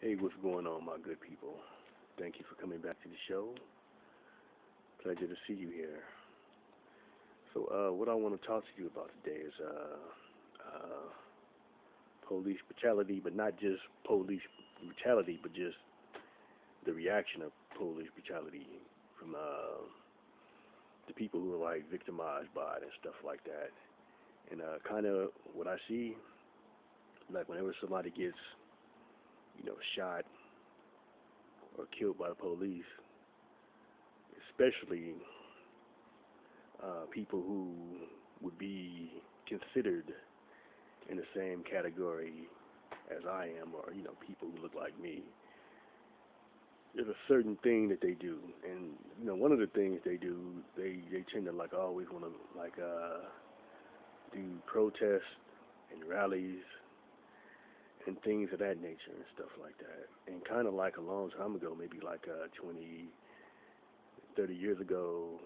Hey, what's going on, my good people? Thank you for coming back to the show. Pleasure to see you here. So, what I want to talk to you about today is police brutality, but not just police brutality, but just the reaction of police brutality from the people who are like victimized by it and stuff like that. And kind of what I see, like whenever somebody gets, shot or killed by the police, especially people who would be considered in the same category as I am, or people who look like me. There's a certain thing that they do, and one of the things they do, they tend to like always want to like do protests and rallies and things of that nature and stuff like that. And kind of like a long time ago, maybe like 20, 30 years ago,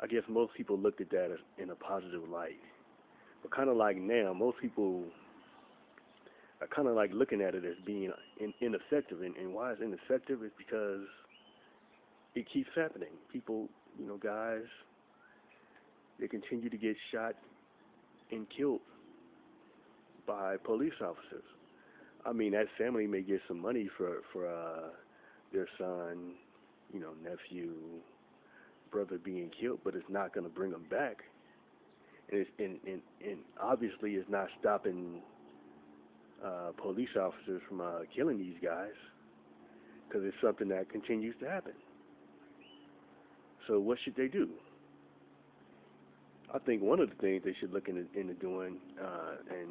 I guess most people looked at that as in a positive light. But kind of like now, most people are kind of like looking at it as being ineffective. And why it's ineffective is because it keeps happening. People, guys, they continue to get shot and killed by police officers. I mean, that family may get some money for their son, nephew, brother being killed, but it's not going to bring them back. And obviously, it's not stopping police officers from killing these guys because it's something that continues to happen. So what should they do? I think one of the things they should look into doing, and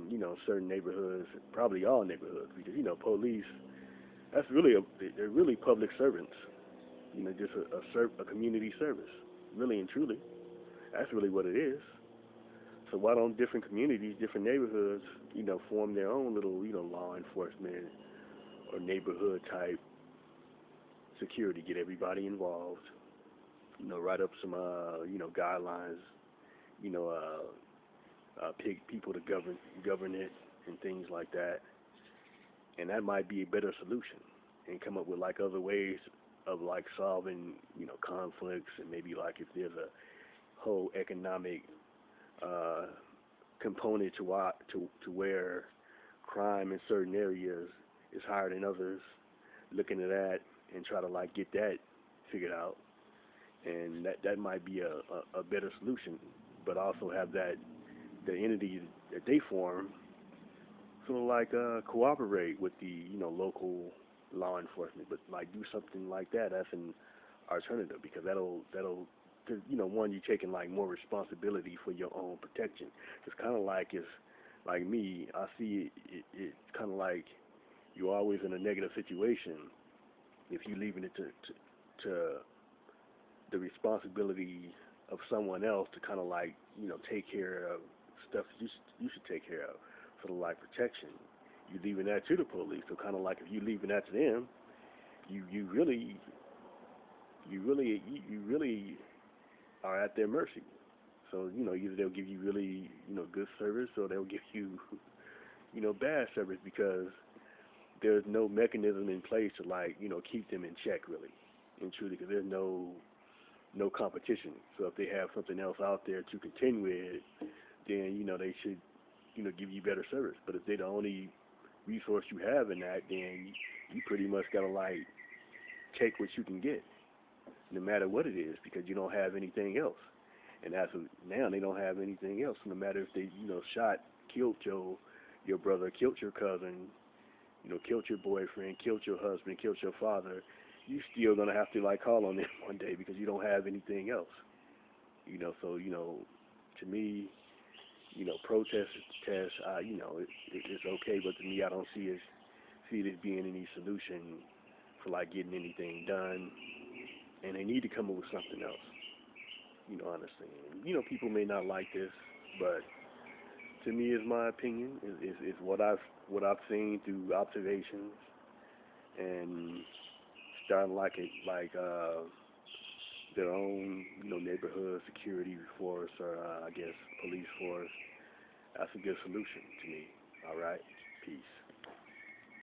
certain neighborhoods, probably all neighborhoods, because police, they're really public servants. Just a community service, really and truly. That's really what it is. So why don't different communities, different neighborhoods, form their own little, law enforcement or neighborhood type security, get everybody involved, write up some, guidelines, pick people to govern it and things like that. And that might be a better solution, and come up with like other ways of like solving, conflicts, and maybe like if there's a whole economic component to where crime in certain areas is higher than others, looking at that and try to like get that figured out, and that might be a better solution. But also have the entity that they form sort of like cooperate with the local law enforcement, but like do something like that as an alternative, because that'll cause, one, you're taking like more responsibility for your own protection. It's kind of like, it's like me, I see it's kind of like you're always in a negative situation if you're leaving it to the responsibility of someone else to kind of like take care of stuff you should take care of, sort of like protection. You're leaving that to the police. So kind of like if you're leaving that to them, you really are at their mercy. So either they'll give you really good service, or they'll give you bad service, because there's no mechanism in place to like keep them in check, really and truly, because there's no competition. So if they have something else out there to contend with, then they should give you better service. But if they're the only resource you have in that, then you pretty much gotta like take what you can get, no matter what it is, because you don't have anything else. And as of now, they don't have anything else. No matter if they shot, killed your brother, killed your cousin, killed your boyfriend, killed your husband, killed your father, you still gonna have to like call on them one day, because you don't have anything else. So to me, protest is test. It's okay, but to me, I don't see it as being any solution for like getting anything done. And they need to come up with something else. Honestly, and, people may not like this, but to me, is my opinion. Is what I've seen through observations and starting like their own neighborhood security force, or I guess police force. That's a good solution to me. All right, peace.